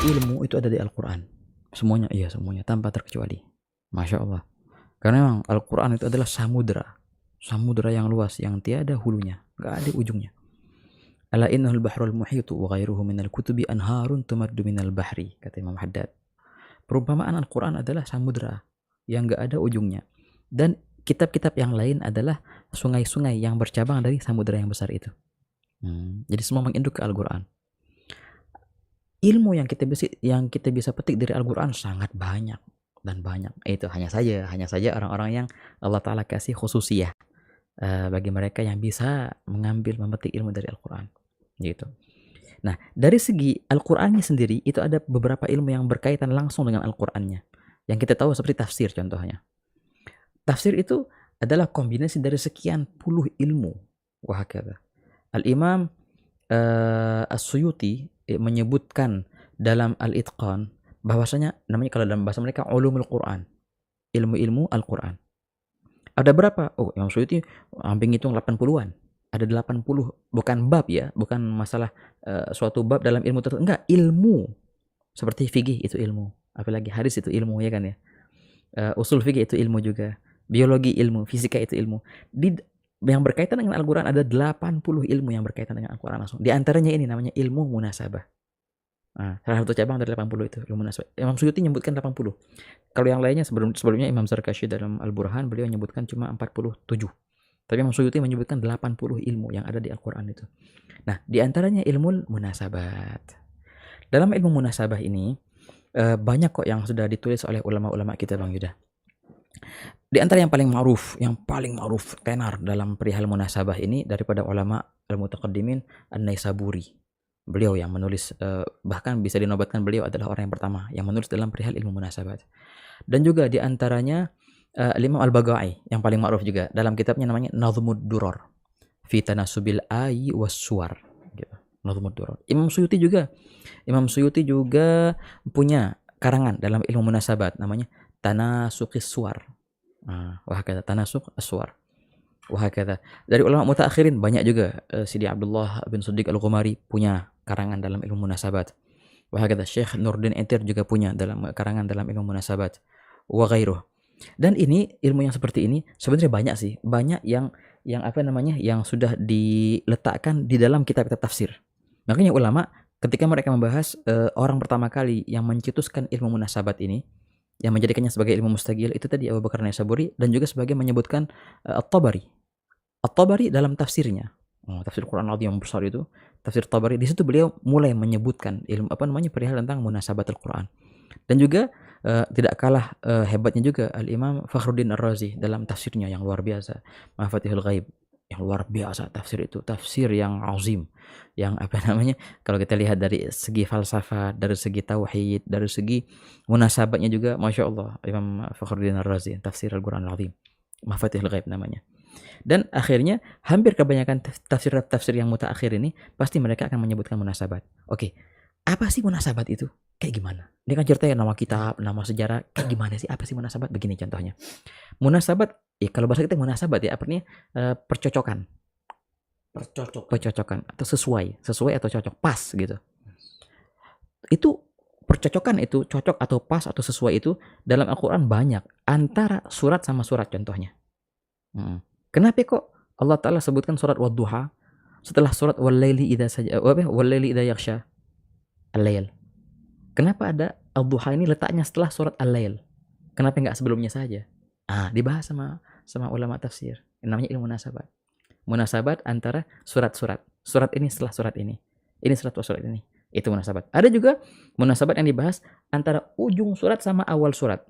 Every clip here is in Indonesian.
ilmu itu ada di Al-Quran. Semuanya, iya semuanya, tanpa terkecuali. Masya Allah. Karena memang Al-Quran itu adalah samudra. Samudra yang luas, yang tiada hulunya. Gak ada ujungnya. Ala innahul bahrul muhitu wa ghairuhu minal kutubi anharun tumaddu minal bahri. Kata Imam Haddad. Perumpamaan Al-Quran adalah samudra yang gak ada ujungnya. Dan kitab-kitab yang lain adalah sungai-sungai yang bercabang dari samudra yang besar itu. Jadi semua menginduk ke Al-Quran. Ilmu yang kita bisa petik dari Al-Quran sangat banyak dan banyak. Itu hanya saja orang-orang yang Allah Ta'ala kasih khususiyah bagi mereka yang bisa memetik ilmu dari Al-Quran. Gitu. Nah, dari segi Al-Qurannya sendiri itu ada beberapa ilmu yang berkaitan langsung dengan Al-Qurannya. Yang kita tahu seperti tafsir contohnya. Tafsir itu adalah kombinasi dari sekian puluh ilmu. Wahakala. Al-Imam As-Suyuti menyebutkan dalam Al-Itqan bahwasanya namanya kalau dalam bahasa mereka ulumul Quran, ilmu-ilmu Al-Quran. Ada berapa? Oh, Imam Suyuti hampir ngitung 80-an. Ada 80, bukan bab ya, bukan masalah suatu bab dalam ilmu tertentu. Enggak, ilmu. Seperti fikih itu ilmu, apalagi hadis itu ilmu ya kan ya. Usul fikih itu ilmu juga. Biologi ilmu, fisika itu ilmu. Yang berkaitan dengan Al-Quran ada 80 ilmu yang berkaitan dengan Al-Quran langsung. Di antaranya ini namanya ilmu munasabah. Nah, salah satu cabang dari 80 itu ilmu munasabah. Imam Suyuti menyebutkan 80. Kalau yang lainnya sebelumnya Imam Zarkashi dalam Al-Burhan beliau menyebutkan cuma 47. Tapi Imam Suyuti menyebutkan 80 ilmu yang ada di Al-Quran itu. Nah, di antaranya ilmu munasabat. Dalam ilmu munasabah ini banyak kok yang sudah ditulis oleh ulama-ulama kita Bang Yuda. Di antara yang paling ma'ruf tenar dalam perihal munasabah ini daripada ulama al-mutaqaddimin An-Naisaburi. Beliau yang menulis, bahkan bisa dinobatkan beliau adalah orang yang pertama yang menulis dalam perihal ilmu munasabat. Dan juga di antaranya Imam Al-Bagha'i yang paling ma'ruf juga dalam kitabnya namanya Nazmud Duror fi Tanasubil Ayi was Suwar gitu. Nazmud Duror. Imam Suyuti juga punya karangan dalam ilmu munasabat namanya Tanasuqis Suwar. Wahakata Tanasuq As-Suwar. Wahakata. Dari ulama mutaakhirin banyak juga. Sidi Abdullah bin Siddiq Al-Ghumari punya karangan dalam ilmu munasabat. Wahakata. Syekh Nurdin Etir juga punya karangan dalam ilmu munasabat. Wa ghairuh. Dan ini ilmu yang seperti ini sebenarnya banyak sih. Banyak yang sudah diletakkan di dalam kitab-kitab tafsir. Makanya ulama ketika mereka membahas orang pertama kali yang mencetuskan ilmu munasabat ini, yang menjadikannya sebagai ilmu mustaqil itu tadi Abu Bakar Naisaburi, dan juga sebagai menyebutkan At-Tabari. At-Tabari dalam tafsirnya, tafsir Quran Al-Azim yang besar itu, tafsir Tabari, di situ beliau mulai menyebutkan ilmu perihal tentang munasabat Al-Quran. Dan juga tidak kalah hebatnya juga Al-Imam Fakhruddin Ar-Razi dalam tafsirnya yang luar biasa, Mafatihul Ghaib, yang luar biasa tafsir itu, tafsir yang azim, yang kalau kita lihat dari segi falsafah, dari segi tauhid, dari segi munasabatnya juga Masya Allah, Imam Fakhruddin Ar-Razi, tafsir Al-Quran Al-Azim, Mafatihul Ghaib namanya. Dan akhirnya hampir kebanyakan tafsir yang mutaakhir ini pasti mereka akan menyebutkan munasabat. Oke, apa sih munasabat itu? Kayak gimana? Ini kan ceritanya nama kitab, nama sejarah, kayak gimana sih? Apa sih munasabat? Begini contohnya. Munasabat, kalau bahasa kita munasabat ya, artinya percocokan. Percocokan atau sesuai atau cocok, pas gitu. Itu percocokan itu, cocok atau pas atau sesuai itu dalam Al-Quran banyak. Antara surat sama surat contohnya. Kenapa kok Allah Ta'ala sebutkan surat Wadduha setelah surat Wal-Laili idza saja, Wal-Laili idza yaghsha, Al-Lail? Kenapa ada Al-Duha ini letaknya setelah surat Al-Lail? Kenapa enggak sebelumnya saja? Dibahas sama ulama tafsir. Namanya ilmu munasabat. Munasabat antara surat-surat. Surat ini setelah surat ini. Ini setelah surat ini. Itu munasabat. Ada juga munasabat yang dibahas antara ujung surat sama awal surat.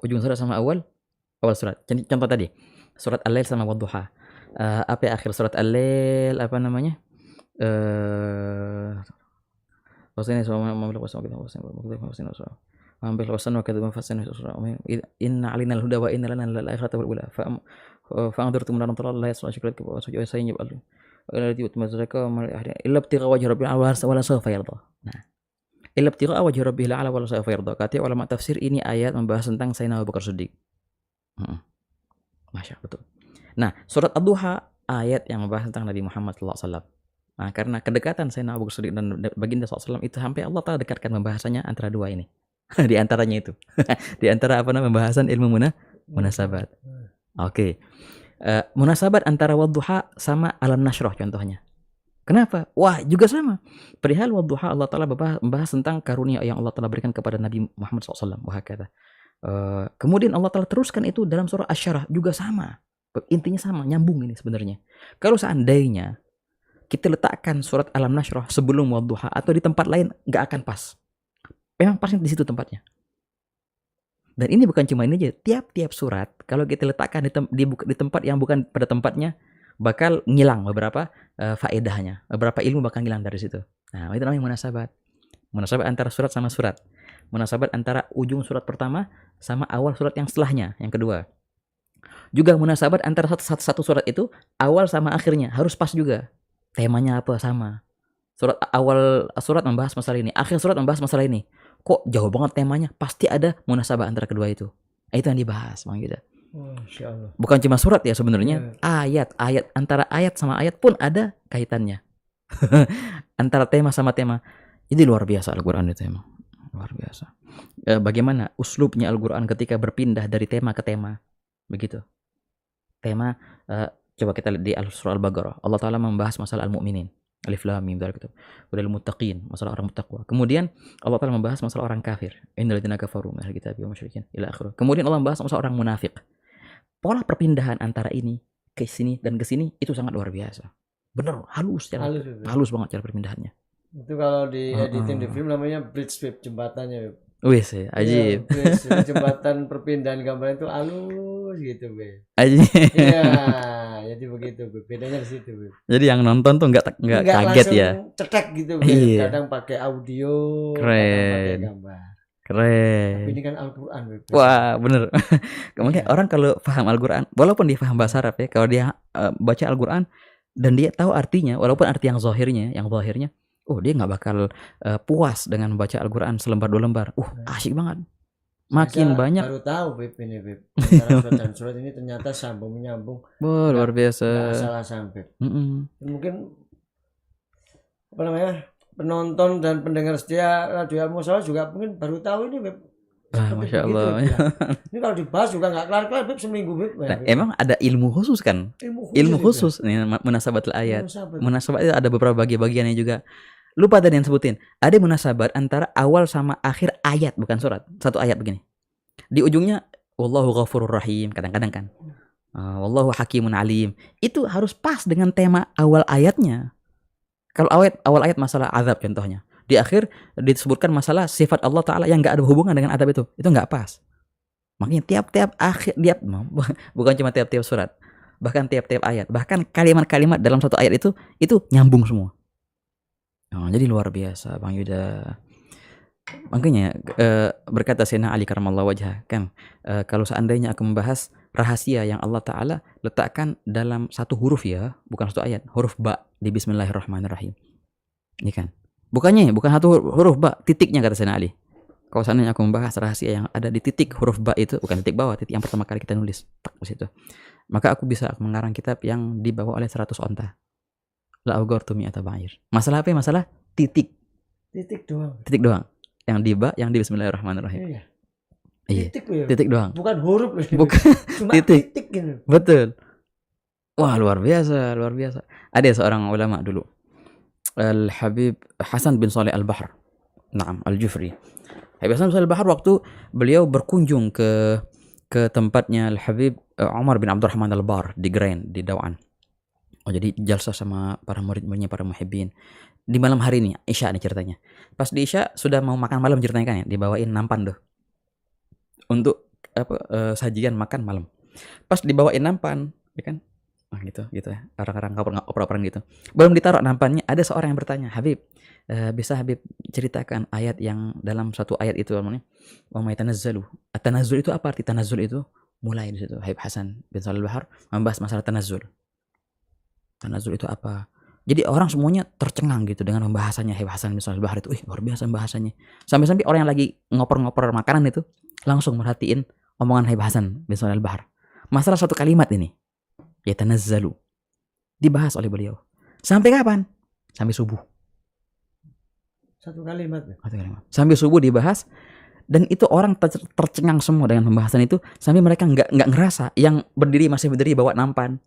Ujung surat sama awal surat. Contoh tadi, surat Al-Lail sama Wadduha. Apa ya akhir surat Al-Lail, apa namanya? Inna alinal huda wa inna lana lal akhirata wal ula fa anzurtum naran talalla yasrashikrat wa sayyib al alladhi utmazaka illa ibtigha wajhi rabbil ala wala sawfa yarda. Nah, illa ibtigha wajhi rabbil ala wala sawfa yarda. Kata ulama tafsir ini ayat membahas tentang Sayyidina Abu Bakar Siddiq. Masya, betul. Nah, surat Ad-Duha ayat yang membahas tentang Nabi Muhammad sallallahu alaihi wasallam. Nah, karena kedekatan Sayyidina Abu Bakar Siddiq dan baginda SAW itu sampai Allah Ta'ala dekatkan pembahasannya antara dua ini. Di antaranya itu. Di antara pembahasan ilmu munasabat. Oke. Munasabat antara wadduha sama alam nasroh contohnya. Kenapa? Wah, juga sama. Perihal wadduha Allah Ta'ala membahas tentang karunia yang Allah Ta'ala berikan kepada Nabi Muhammad SAW. Kemudian Allah Ta'ala teruskan itu dalam surah Asy-Syarah juga sama. Intinya sama, nyambung ini sebenarnya. Kalau seandainya kita letakkan surat Alam Nashrah sebelum wadduha atau di tempat lain, nggak akan pas. Memang pasnya di situ tempatnya. Dan ini bukan cuma ini aja. Tiap-tiap surat, kalau kita letakkan di tempat yang bukan pada tempatnya, bakal ngilang beberapa faedahnya. Beberapa ilmu bakal ngilang dari situ. Nah, itu namanya munasabat. Munasabat antara surat sama surat. Munasabat antara ujung surat pertama sama awal surat yang setelahnya, yang kedua. Juga munasabat antara satu surat itu, awal sama akhirnya. Harus pas juga. Temanya apa sama. Awal surat membahas masalah ini, akhir surat membahas masalah ini. Kok jauh banget temanya? Pasti ada munasabah antara kedua itu. Itu yang dibahas, Bang Yuda. Insyaallah. Bukan cuma surat ya sebenarnya, ayat antara ayat sama ayat pun ada kaitannya. Antara tema sama tema. Ini luar biasa Al-Qur'an itu emang. Luar biasa. Bagaimana uslubnya Al-Qur'an ketika berpindah dari tema ke tema. Begitu. Tema coba kita lihat di surah Al-Baqarah. Allah Ta'ala membahas masalah al-mu'minin. Alif lam mim dzalik itu. Wadal muttaqin, masalah orang bertakwa. Kemudian Allah Ta'ala membahas masalah orang kafir. Innal ladzina kafaru minal kitabi wal musyrikin ila akhirih. Kemudian Allah membahas masalah orang munafik. Pola perpindahan antara ini ke sini dan ke sini itu sangat luar biasa. Bener, halus banget cara perpindahannya. Itu kalau di editing di film namanya bridge web, jembatannya. Wih sih, ajib. Ya, jembatan perpindahan gambar itu halus gitu, Be. Ajib. Iya, jadi begitu, Be. Bedanya di situ, Be. Jadi yang nonton tuh nggak kaget ya. Cetek gitu, Be. Iya. Kadang pakai audio, keren. kadang pakai gambar. Keren. Tapi ini kan Al-Qur'an, Be. Wah, bener. Mungkin orang kalau paham Al-Qur'an, walaupun dia paham bahasa Arab ya, kalau dia baca Al-Qur'an dan dia tahu artinya, walaupun arti yang zahirnya, dia nggak bakal puas dengan membaca Al-Qur'an selembar dua lembar. Asyik banget. Makin banyak. Baru tahu, Beb, ini, Beb. Antara surat dan surat ini ternyata sambung menyambung. Luar biasa. Nggak salah sampai. Mungkin apa namanya, penonton dan pendengar setia Radio Al-Musawa juga mungkin baru tahu ini, Beb. Masya Allah. Begitu, ya. Ini kalau dibahas juga nggak kelar-kelar, Beb, seminggu, Beb. Nah, emang ada ilmu khusus kan? Ilmu khusus nih, munasabatul ayat. Munasabat itu ada beberapa bagiannya juga. Lupa tadi yang sebutin. Ada munasabat antara awal sama akhir ayat, bukan surat. Satu ayat begini. Di ujungnya wallahu ghafurur rahim, kadang-kadang kan. Wallahu hakimun alim. Itu harus pas dengan tema awal ayatnya. Kalau awal ayat masalah azab contohnya. Di akhir disebutkan masalah sifat Allah Ta'ala yang enggak ada hubungan dengan azab itu. Itu enggak pas. Makanya tiap-tiap akhir bukan cuma tiap-tiap surat. Bahkan tiap-tiap ayat, bahkan kalimat-kalimat dalam satu ayat itu nyambung semua. Jadi luar biasa Bang Yuda. Makanya berkata Sayyidina Ali karramallahu wajhah kan, kalau seandainya aku membahas rahasia yang Allah Ta'ala letakkan dalam satu huruf ya, bukan satu ayat, huruf ba di Bismillahirrahmanirrahim. Ini kan, bukan satu huruf ba, titiknya kata Sayyidina Ali. Kalau seandainya aku membahas rahasia yang ada di titik huruf ba itu, bukan titik bawah, titik yang pertama kali kita nulis, di situ, maka aku bisa mengarang kitab yang dibawa oleh 100 onta. La augartu mi'ata ba'ir. Masalah apa? Masalah titik doang. Yang di ba, yang di Bismillahirrahmanirrahim. Iya. Titik doang. Bukan huruf loh. Bukan. Cuma titik gitu. Betul. Wah, luar biasa. Ada seorang ulama dulu. Al-Habib Hasan bin Saleh Al-Bahr. Naam, Al-Jufri. Habib Hasan bin Saleh Al-Bahr waktu beliau berkunjung ke tempatnya Al-Habib Umar bin Abdurrahman Al-Bar di Grain, di Dawan. Jadi jalsah sama para murid-muridnya, para muhibbin. Di malam hari ini, Isya nih ceritanya. Pas di Isya sudah mau makan malam ceritanya kan ya, dibawain nampan tuh. Untuk sajian makan malam. Pas dibawain nampan, ya kan? Gitu ya. Orang-orang oper-operan gitu. Belum ditaruh nampannya, ada seorang yang bertanya, "Habib, bisa Habib ceritakan ayat yang dalam satu ayat itu namanya wa may tanazzalu." At-tanazzul itu apa arti tanazzul itu? Mulai di situ Habib Hasan bin Shalih Al-Bahar membahas masalah tanazzul. Tanazzul itu apa? Jadi orang semuanya tercengang gitu dengan pembahasannya Habib Hasan bin Shalih Al-Bahar itu. Luar biasa pembahasannya. Sampai-sampai orang yang lagi ngoper-ngoper makanan itu langsung merhatiin omongan Habib Hasan bin Shalih Al-Bahar. Masalah satu kalimat ini, ya tanazzalu, dibahas oleh beliau. Sampai kapan? sampai subuh. Satu kalimat. Sampai subuh dibahas, dan itu orang tercengang semua dengan pembahasan itu, sampai mereka nggak ngerasa yang berdiri masih berdiri bawa nampan,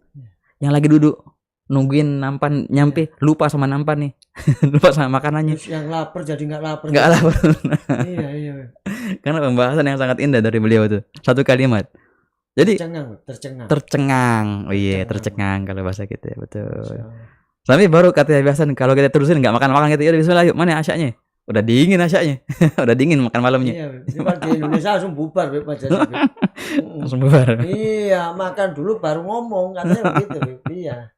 yang lagi duduk nungguin nampan nyampe lupa sama nampan nih, lupa sama makanannya. Terus yang lapar jadi nggak lapar. Iya. Karena pembahasan yang sangat indah dari beliau itu, satu kalimat. Jadi tercengang. Oh iya, tercengang kalau bahasa kita, betul. Sampai baru kata biasan kalau kita terusin nggak makan gitu, ya bismillah yuk, mana asyaknya? Udah dingin asyaknya. Udah dingin makan malamnya. Iya, di Indonesia langsung bubar langsung bubar. Iya, makan dulu baru ngomong, katanya begitu. Iya.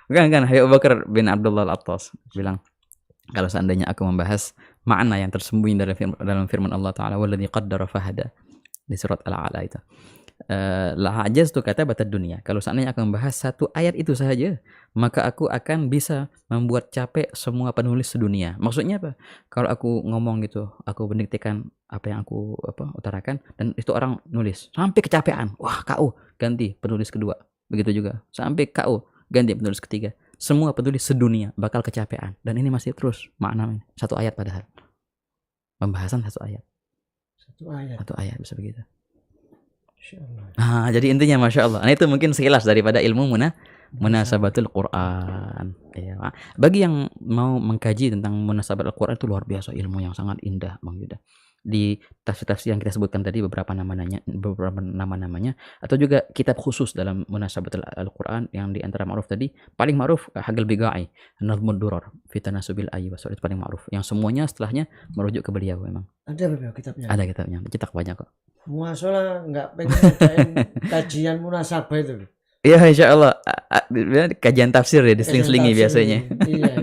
Kan Abu Bakar bin Abdullah Al-Attas bilang, kalau seandainya aku membahas makna yang tersembunyi dalam firman Allah Ta'ala, walladzi qaddara fahada, di surat Al-A'la itu, la ajaztu katabatad dunia, kalau seandainya aku membahas satu ayat itu saja, maka aku akan bisa membuat capek semua penulis sedunia. Maksudnya apa? Kalau aku ngomong gitu, aku mendiktekan apa yang aku utarakan, dan itu orang nulis sampai kecapean, wah KO, ganti penulis kedua. Begitu juga sampai KO, ganti penulis ketiga. Semua penulis sedunia bakal kecapean, dan ini masih terus maknanya satu ayat, padahal pembahasan satu ayat bisa begitu. Nah, jadi intinya Masya Allah. Nah, itu mungkin sekilas daripada ilmu munasabatul Quran. Ya. Bagi yang mau mengkaji tentang munasabat Al-Quran, itu luar biasa ilmu yang sangat indah, Bang Yuda. Di tafsir-tafsir yang kita sebutkan tadi, beberapa nama-namanya, atau juga kitab khusus dalam munasabat Al-Quran, yang di antara ma'ruf tadi, paling ma'ruf Hagel Bigai, Nazmud Durar, Fitanasubil Ayy, itu paling ma'ruf. Yang semuanya setelahnya merujuk ke beliau memang. Ada kitabnya? Ada kitabnya, dicetak banyak kok. Muasalah nggak pengen ngadain kajian munasabah itu. Iya, insya Allah. Kajian tafsir ya, diseling-selingi biasanya. Iya.